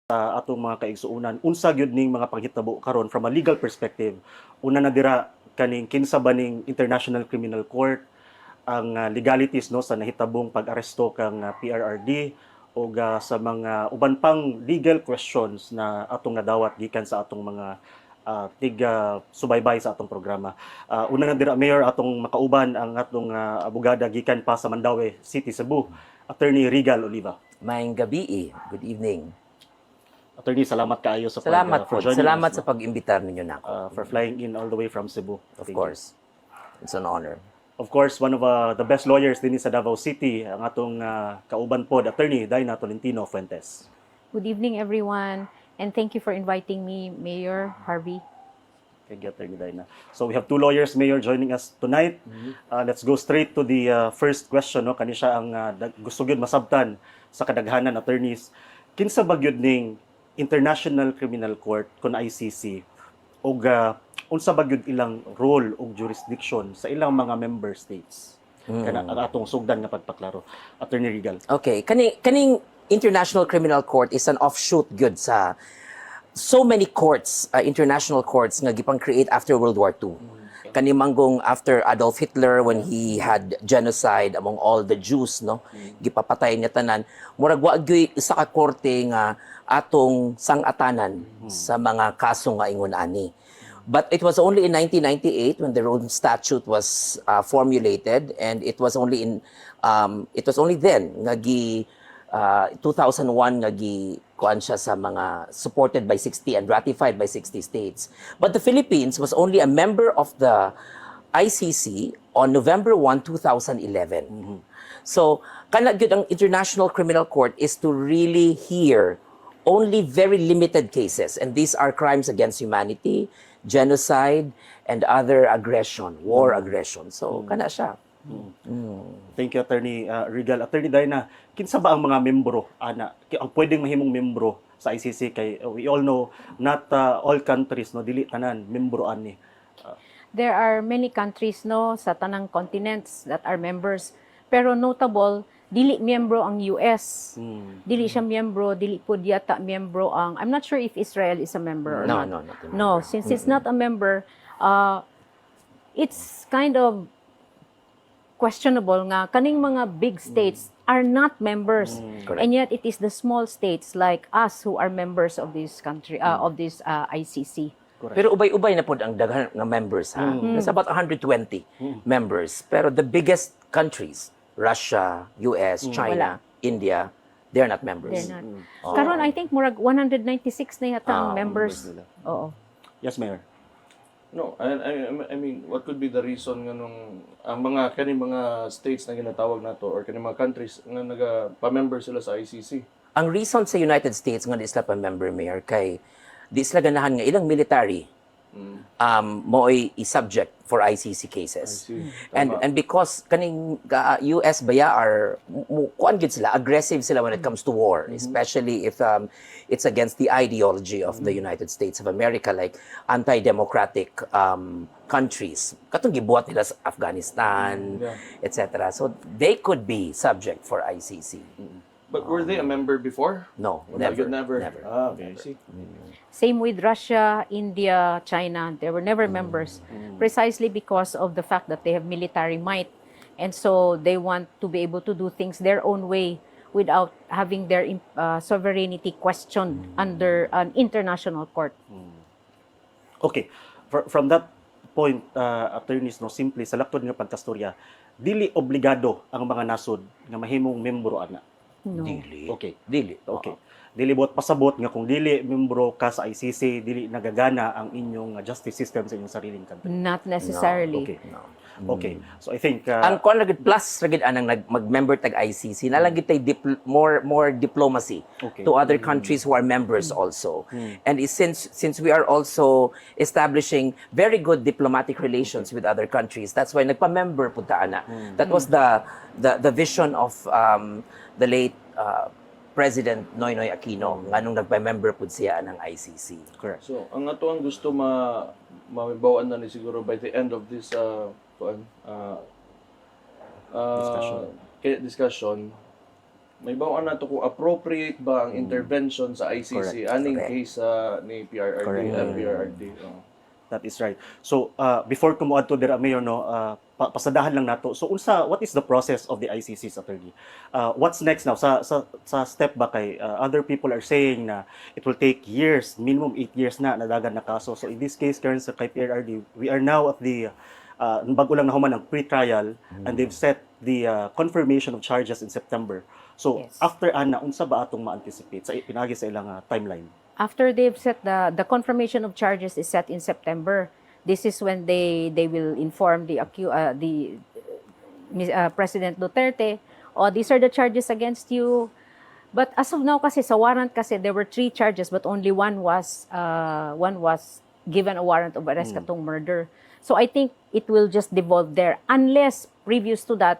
sa atong mga kaigsuonan unsa gyud ning mga panghitabo karon from a legal perspective. Una na dira kaning kinsa ba ning International Criminal Court, ang legalities no sa nahitabong pag-aresto kang PRRD o sa mga uban pang legal questions na atong nadawat gikan sa atong mga subaybay sa atong programa. Una na dira Mayor atong makauban ang atong abogada gikan pa sa Mandaue City, Cebu, Attorney Regal Oliva. Maayong gabi eh. Good evening. Attorney, salamat kaayo sa Salamat po. joining Salamat us, sa pag-imbitar ninyo na ako. for flying in all the way from Cebu. Of Thank course. It's an honor. Of course, one of the best lawyers din sa Davao City, ang atong kauban pod, Attorney Dina Tolentino Fuentes. Good evening, everyone, and thank you for inviting me, Mayor Harvey. Thank you, Attorney Dina. So we have two lawyers, Mayor, joining us tonight. Let's go straight to the first question. No? Kani siya ang gusto gyud masabtan sa kadaghanan attorneys. Kinsa ba gyud ning International Criminal Court kun ICC ug unsa ba gyud ilang role ug jurisdiction sa ilang mga member states? Kana ang atong sugdan nga pagpaklaro. Attorney Regal. Okay. Kaning International Criminal Court is an offshoot gyud sa so many courts, international courts nga gipang create after World War II. Kani manggong after Adolf Hitler when he had genocide among all the Jews, no? Gipapatay niya tanan. Murag wa gyud isa ka korte nga atong sangatanan sa mga kaso nga ingon ani. But it was only in 1998 when the Rome Statute was formulated, and it was only then nga 2001 nga kuan siya sa mga supported by 60 and ratified by 60 states. But the Philippines was only a member of the ICC on November 1, 2011. So, kana gyud ang International Criminal Court is to really hear only very limited cases, and these are crimes against humanity, genocide, and other aggression, war aggression. So, kana siya. Thank you, Attorney Regal. Attorney Dina, kinsa ba ang mga membro ana ang pwedeng mahimong membro sa ICC kay we all know not all countries no dili tanan membro ani. There are many countries no sa tanang continents that are members, pero notable dili miyembro ang US. Dili siya miyembro, dili pud yata miyembro ang I'm not sure if Israel is a member or No, not. not a member. No, since it's not a member, it's kind of questionable nga kaning mga big states are not members, Correct. and yet it is the small states like us who are members of this country of this ICC. Pero ubay-ubay na pod ang daghan nga members ha. Nasa about 120 members. Pero the biggest countries, Russia, US, China, India, they're not members. They're not. Karon I think murag 196 na yata ang members. nila. Oo. Yes, Mayor. No, I mean, what could be the reason nga nung ang kani mga states na ginatawag nato or kani mga countries nga pa-member sila sa ICC? Ang reason sa United States nga di sila pa member, Mayor, kay di sila ganahan nga ilang military mo'y i-subject for ICC cases. And because kaning US baya are kuan gid sila, aggressive sila when it comes to war, especially if it's against the ideology of the United States of America, like anti-democratic countries. Katong gibuhat nila sa Afghanistan, etc. So they could be subject for ICC. But were they a member before? No, Wala, never. never. Never. Okay, see. Same with Russia, India, China. They were never members, precisely because of the fact that they have military might, and so they want to be able to do things their own way without having their sovereignty questioned under an international court. Okay. From that point, attorneys, no, simply sa laktod nga pagkastorya, dili obligado ang mga nasod nga mahimong membro ana. No. Dili. Okay. Dili. Okay. Dili bot pasabot nga kung dili membro ka sa ICC, dili nagagana ang inyong justice system sa inyong sariling country. Not necessarily. Okay. No. Okay. So I think Ang kuan lagid plus lagid anang mag-member tag ICC na lagid tay more diplomacy Okay. to other countries who are members also. And since we are also establishing very good diplomatic relations with other countries, that's why nagpa-member pud ta ana. That was the vision of the late President Noynoy Aquino nganong nagpa-member pud siya ng ICC. correct. So, ang ato ang gusto mabawaan na ni siguro by the end of this Discussion. discussion May bawaan na to kung appropriate ba ang intervention sa ICC aning Correct. case ni PRRD, Correct. PRRD. That is right. So, before kumuad to dira mayor no, pasadahan lang nato. So, what is the process of the ICC's attorney? What's next now? Sa step ba kay other people are saying na it will take years, minimum 8 years na nadagan na kaso. So, in this case, Karen, sa kay PRRD, we are now at the bago lang nahuman ang pre-trial and they've set the confirmation of charges in September. So, Yes. after ana, unsa ba atong ma-anticipate sa pinagi sa ilang timeline? After they've set the confirmation of charges is set in September. This is when they will inform the President Duterte, oh, these are the charges against you. But as of now kasi sa warrant kasi there were 3 charges but only one was given a warrant of arrest katong murder. So I think it will just devolve there unless previous to that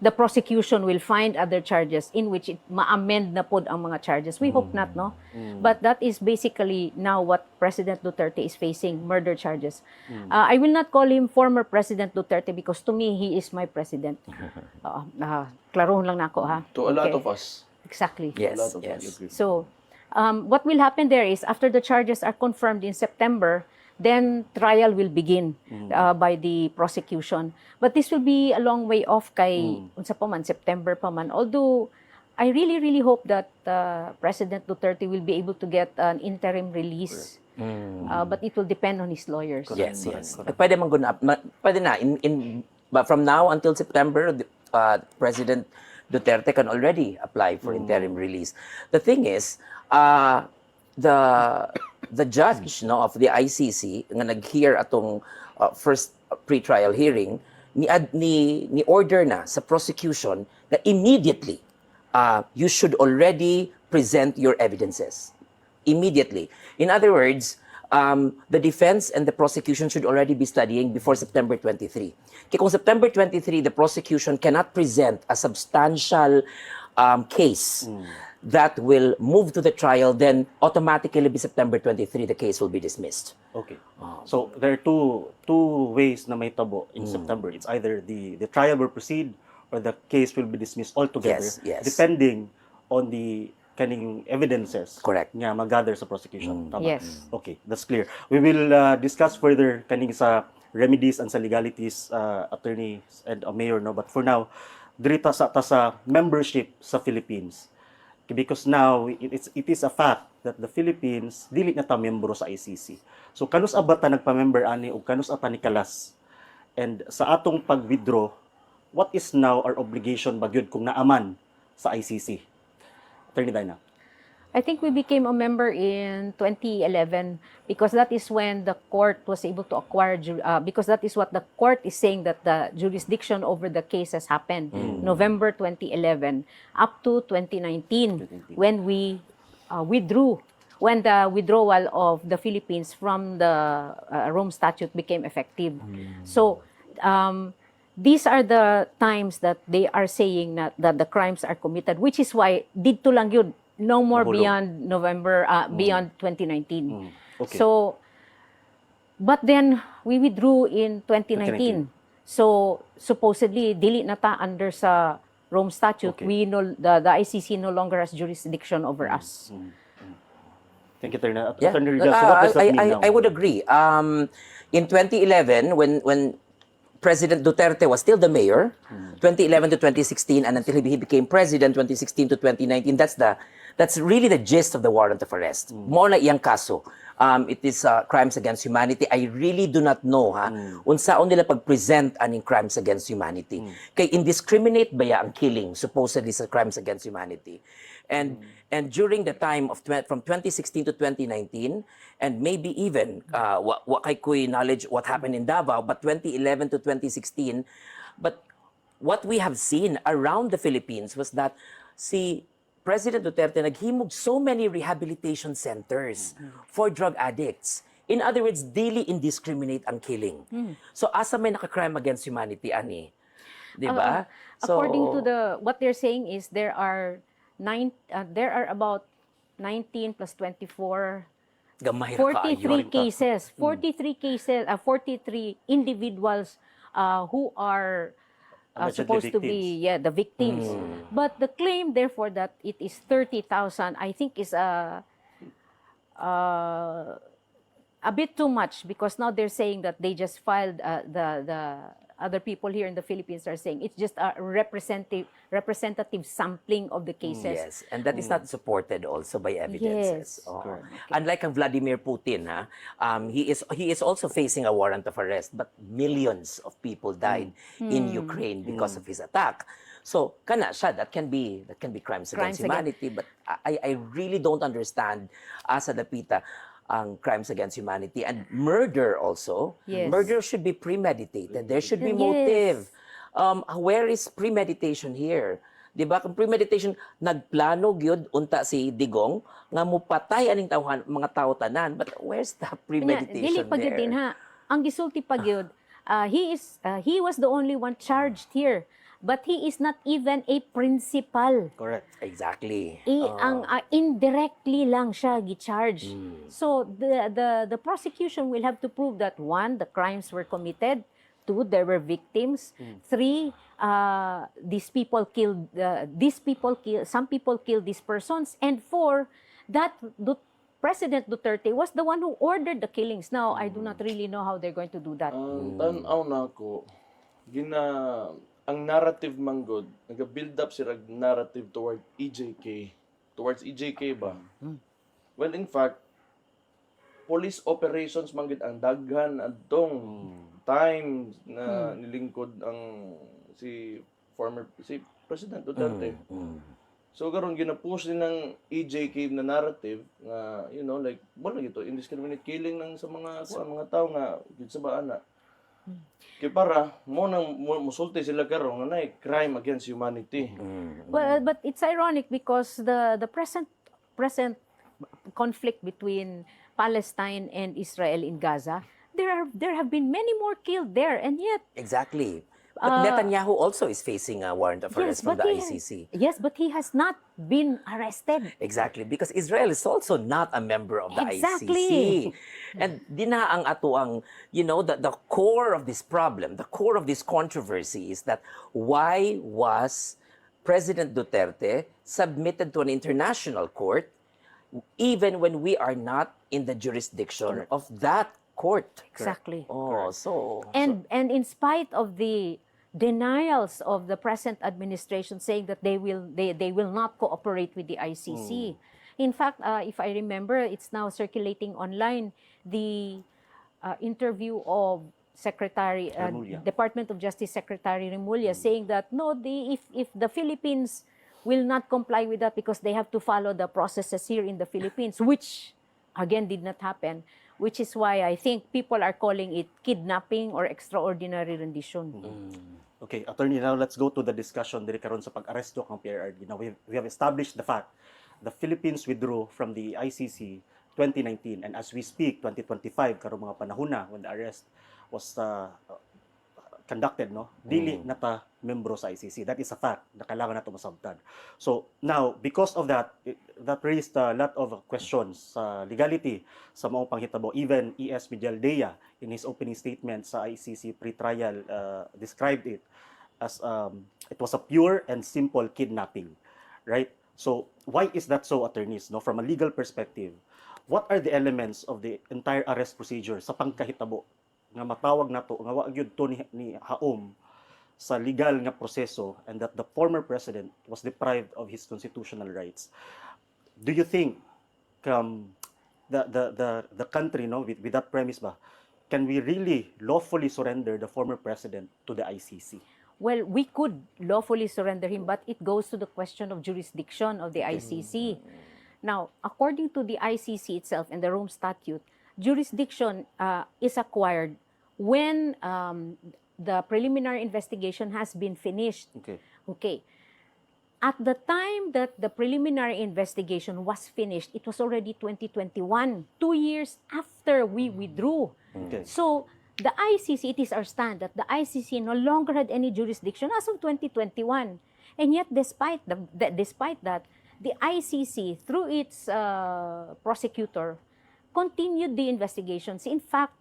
the prosecution will find other charges in which it ma-amend na pod ang mga charges. We hope not, no? But that is basically now what President Duterte is facing, murder charges. I will not call him former President Duterte because to me, he is my president. Klarohon lang nako, ha? To a lot Okay. of us. Exactly. To a lot Yes, of us, yes. agree. So, what will happen there is after the charges are confirmed in September, then trial will begin by the prosecution. But this will be a long way off kay unsa pa man September pa man. Although I really hope that President Duterte will be able to get an interim release. But it will depend on his lawyers. Yes, yes. Pwede man pwede na but from now until September, President Duterte can already apply for interim release. The thing is, the judge no of the ICC nga nag-hear atong first pre-trial hearing ni order na sa prosecution na immediately you should already present your evidences immediately. In other words, the defense and the prosecution should already be studying before September 23. Kaya kung September 23, the prosecution cannot present a substantial case that will move to the trial, then automatically by September 23, the case will be dismissed. Okay. So there are two ways na may tabo in September. It's either the trial will proceed or the case will be dismissed altogether, Yes, yes. depending on the kaning evidences Correct. nga mag-gather sa prosecution. Tama? Yes. Okay, that's clear. We will discuss further kaning sa remedies and sa legalities, attorneys and mayor, no? But for now, diri ta sa membership sa Philippines. Because now it is a fact that the Philippines dili na ta membro sa ICC. So kanus abata nagpa-member ani ug kanus ata ni kalas. And sa atong pag-withdraw, what is now our obligation bagyod kung naaman sa ICC? Attorney Dina. I think we became a member in 2011 because that is when the court was able to acquire, because that is what the court is saying that the jurisdiction over the case has happened. November 2011 up to 2019 when we withdrew, when the withdrawal of the Philippines from the Rome Statute became effective. So, these are the times that they are saying that the crimes are committed, which is why didto lang yun, no more Mahulog. beyond November, beyond 2019. Okay. So, but then we withdrew in 2019. So, supposedly, dili na ta under sa Rome Statute. Okay. The ICC no longer has jurisdiction over us. Thank you, Attorney. Yeah. Attorney Rizal, so what does that mean now? I would agree. In 2011, when President Duterte was still the mayor, 2011 to 2016, and until he became president, 2016 to 2019, that's really the gist of the warrant of arrest. Mo na iyang kaso. It is crimes against humanity. I really do not know unsaon nila pag-present aning crimes against humanity. Kay indiscriminate ba ya ang killing supposedly sa crimes against humanity. And during the time of from 2016 to 2019, and maybe even wa kay ko'y knowledge what happened in Davao, but 2011 to 2016, but what we have seen around the Philippines was that si President Duterte naghimog so many rehabilitation centers for drug addicts. In other words, dili indiscriminate ang killing. So asa may naka-crime against humanity ani, 'di ba? According to what they're saying is there are about 19 plus 24, gamay ra kaayo 43 rin ka. cases, 43 cases, 43 individuals who are Allegedly supposed to be the victims. But the claim, therefore, that it is 30,000, I think is a bit too much, because now they're saying that they just filed the other people here in the Philippines are saying it's just a representative sampling of the cases. Yes, and that is not supported also by evidences. Yes. Oh. Correct. Unlike ang Vladimir Putin, he is also facing a warrant of arrest, but millions of people died in Ukraine because of his attack. So kana siya, that can be crimes against humanity, but I really don't understand Asa Dapita ang crimes against humanity and murder also. Yes. Murder should be premeditated. There should be Yes. motive. Where is premeditation here? Di ba? Kung premeditation, nagplano gyud unta si Digong nga mupatay aning tawhan mga tao tanan. But where's the premeditation Dili pa gyud din there? ha. Ang gisulti pa gyud, he was the only one charged here. But he is not even a principal. Correct. Exactly. Ang indirectly lang siya gi-charge. So the prosecution will have to prove that one, the crimes were committed; two, there were victims; three, some people killed these persons; and four, that President Duterte was the one who ordered the killings. Now, I do not really know how they're going to do that. Tanaw na ako, ang narrative manggod, nag-build up sila narrative towards EJK ba? Well, in fact, police operations manggod ang daghan adtong time na nilingkod ang si President Duterte. So karon gina-push din ng EJK na narrative nga like wala gito indiscriminate killing ng sa mga tao nga gid sa baana. Kaya para mo nang musulti sila karon nga nay crime against humanity. Well, but it's ironic because the present conflict between Palestine and Israel in Gaza, there have been many more killed there, and yet Exactly. But Netanyahu also is facing a warrant of arrest from the ICC. Yes, but he has not been arrested. Exactly, because Israel is also not a member of the Exactly. ICC. And dina ang ato ang, the core of this problem, the core of this controversy is that why was President Duterte submitted to an international court even when we are not in the jurisdiction of that court? Exactly. And And in spite of the denials of the present administration saying that they will not cooperate with the ICC. In fact, if I remember, it's now circulating online the interview of Department of Justice Secretary Remulla saying that no, if the Philippines will not comply with that because they have to follow the processes here in the Philippines, which again did not happen, which is why I think people are calling it kidnapping or extraordinary rendition. Okay, attorney, now let's go to the discussion diri karon sa pag-aresto kang PRRD. Now we have established the fact the Philippines withdrew from the ICC 2019, and as we speak 2025 karon mga panahon na when the arrest was conducted, dili nata membro sa ICC. That is a fact na kailangan nato masabtan. So now, because of that, that raised a lot of questions sa legality sa maong panghitabo. Even E.S. Medialdea in his opening statement sa ICC pre-trial described it as it was a pure and simple kidnapping, right? So why is that so, attorneys? From a legal perspective, what are the elements of the entire arrest procedure sa pangkahitabo nga matawag nato nga wa gyud to ni haom sa legal nga proseso, and that the former president was deprived of his constitutional rights? Do you think the country, with that premise ba, can we really lawfully surrender the former president to the ICC? Well, we could lawfully surrender him, but it goes to the question of jurisdiction of the ICC. Now, according to the ICC itself and the Rome Statute, jurisdiction is acquired when the preliminary investigation has been finished. Okay. At the time that the preliminary investigation was finished, it was already 2021, 2 years after we withdrew. So, the ICC, it is our stand that the ICC no longer had any jurisdiction as of 2021. And yet, despite that, the ICC, through its prosecutor, continued the investigations. In fact,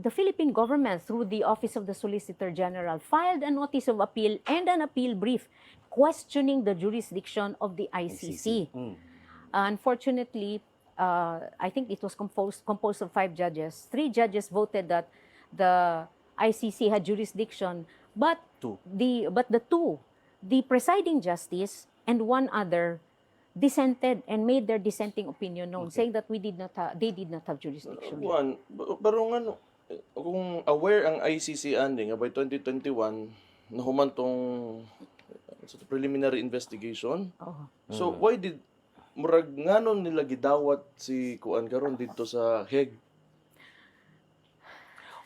the Philippine government, through the Office of the Solicitor General, filed a notice of appeal and an appeal brief questioning the jurisdiction of the ICC. Unfortunately, I think it was composed of 5 judges. 3 judges voted that the ICC had jurisdiction, but Two. the presiding justice and 1 other dissented and made their dissenting opinion known, saying that they did not have jurisdiction. Juan, pero nga no, kung aware ang ICC anding by 2021 nahuman tong preliminary investigation. Oh. So why did murag nganon nila gidawat si kuan karon dito sa Hague?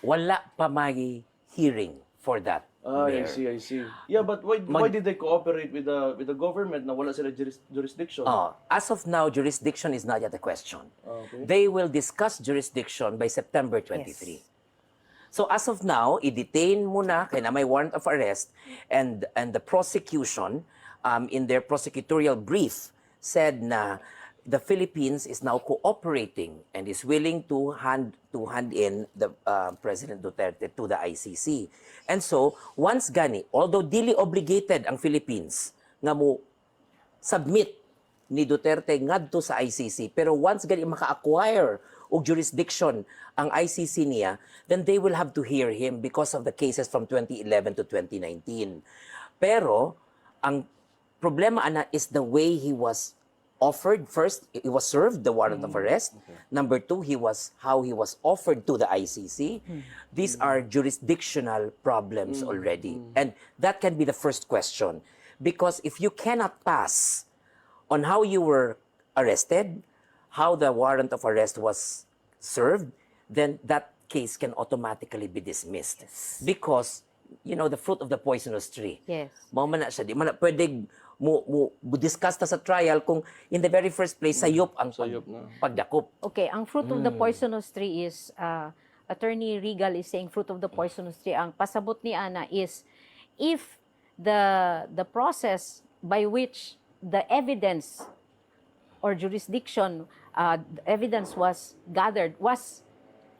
Wala pa may hearing for that. I see. Yeah, but why did they cooperate with the government na wala sila jurisdiction? As of now, jurisdiction is not yet a question. Okay. They will discuss jurisdiction by September 23. Yes. So as of now, i-detain muna kaya na may warrant of arrest, and the prosecution in their prosecutorial brief said na the Philippines is now cooperating and is willing to hand in the President Duterte to the ICC. And so, once gani, although dili obligated ang Philippines nga mo submit ni Duterte ngadto sa ICC, pero once gani maka-acquire og jurisdiction ang ICC niya, then they will have to hear him because of the cases from 2011 to 2019. Pero ang problema ana is the way he was offered. First, he was served the warrant of arrest. Number 2, how he was offered to the ICC. These are jurisdictional problems already. And that can be the first question. Because if you cannot pass on how you were arrested, how the warrant of arrest was served, then that case can automatically be dismissed. Because, the fruit of the poisonous tree. Yes. Mao man na siya. Di man na pwede mo discuss ta sa trial kung in the very first place sayop ang pagdakop. Okay, ang fruit of the poisonous tree is, Attorney Regal is saying fruit of the poisonous tree. Ang pasabot ni Ana is, if the process by which the evidence or jurisdiction, evidence was gathered was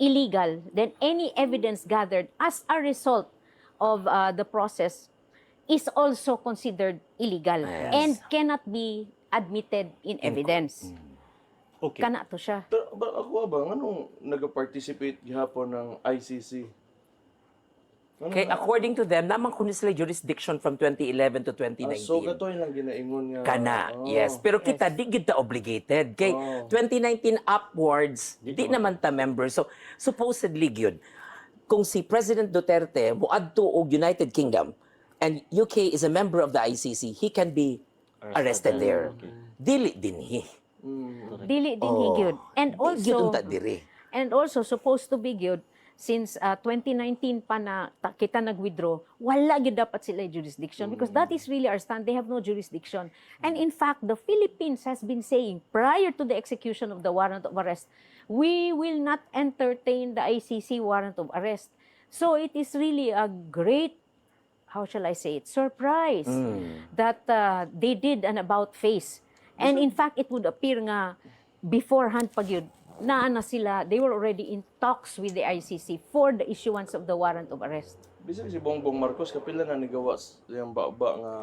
illegal, then any evidence gathered as a result of the process is also considered illegal and cannot be admitted in evidence. Okay. Kana to siya. Pero ako ba nganong nag-participate gihapon ng ICC? Okay, according to them, naman kuno sila jurisdiction from 2011 to 2019. So katoy lang ginaingon nga. Kana, yes. Pero kita, di kita obligated. Kay 2019 upwards, di naman ta member. So, supposedly, yun, kung si President Duterte muadto og United Kingdom, and UK is a member of the ICC, he can be arrested there. Dili dinhi. Dili din higud. And also, and also supposed to be good since 2019 pa na kita nag-withdraw, wala gyud dapat sila jurisdiction because that is really our stand. They have no jurisdiction. And in fact, the Philippines has been saying prior to the execution of the warrant of arrest, we will not entertain the ICC warrant of arrest. So it is really a great, how shall I say it, surprise that they did an about face. And in fact, it would appear nga beforehand pag yun, na sila, they were already in talks with the ICC for the issuance of the warrant of arrest. Bisag si Bongbong Marcos, kapila na nigawa yung baba nga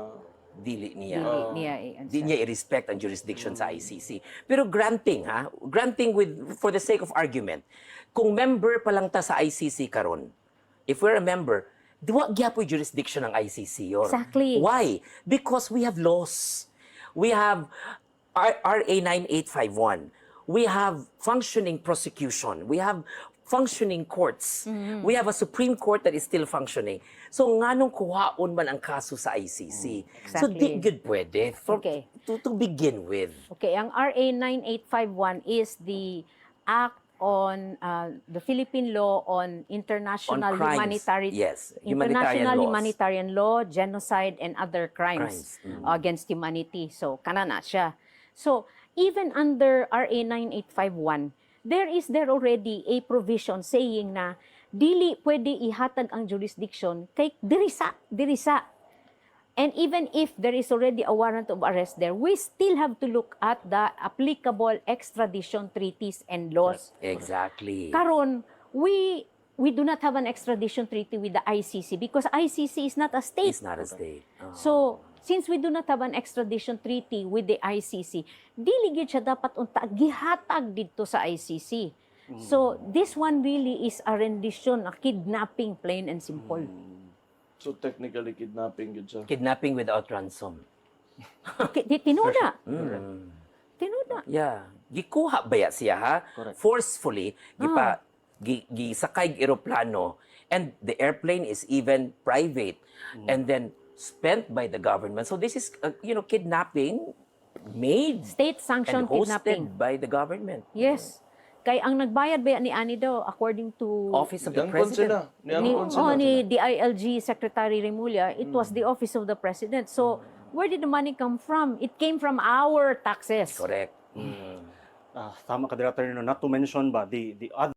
Dili niya. Dili Di niya i-respect ang jurisdiction sa ICC. Pero granting for the sake of argument, kung member pa lang ta sa ICC karon, if we're a member, diwa gyapoy jurisdiction ng ICC yor. Exactly. Why? Because we have laws. We have RA 9851. We have functioning prosecution. We have functioning courts. We have a Supreme Court that is still functioning. So nganong kuhaon man ang kaso sa ICC? So Exactly. di good pwede Okay. to begin with. Okay, ang RA 9851 is the act on the Philippine law on international On crimes. humanitarian Yes, humanitarian international laws. humanitarian law, genocide and other crimes, Crimes. against humanity. So kana na siya. So even under RA 9851, there already a provision saying na dili pwede ihatag ang jurisdiction kay dirisa. And even if there is already a warrant of arrest there, we still have to look at the applicable extradition treaties and laws. Exactly. Karon, we we do not have an extradition treaty with the ICC because ICC is not a state. It's not a state. Oh. So, since we do not have an extradition treaty with the ICC, dili gyud siya dapat unta gihatag dito sa ICC. So, this one really is a rendition, a kidnapping, plain and simple. So technically kidnapping yun siya. Kidnapping without ransom. Tinuda. Mm. Tinuda. Yeah. Gikuha ba ya siya ha? Correct. Forcefully, gisakay eroplano, and the airplane is even private, and then spent by the government. So this is, kidnapping made State-sanctioned and hosted kidnapping. by the government. Yes. Kay ang nagbayad ba ni Ani daw, according to Office of the Niangkon President. sila. ni DILG Secretary Remulla, it was the Office of the President. So, where did the money come from? It came from our taxes. Correct. Tama ka, Director, not to mention ba, the other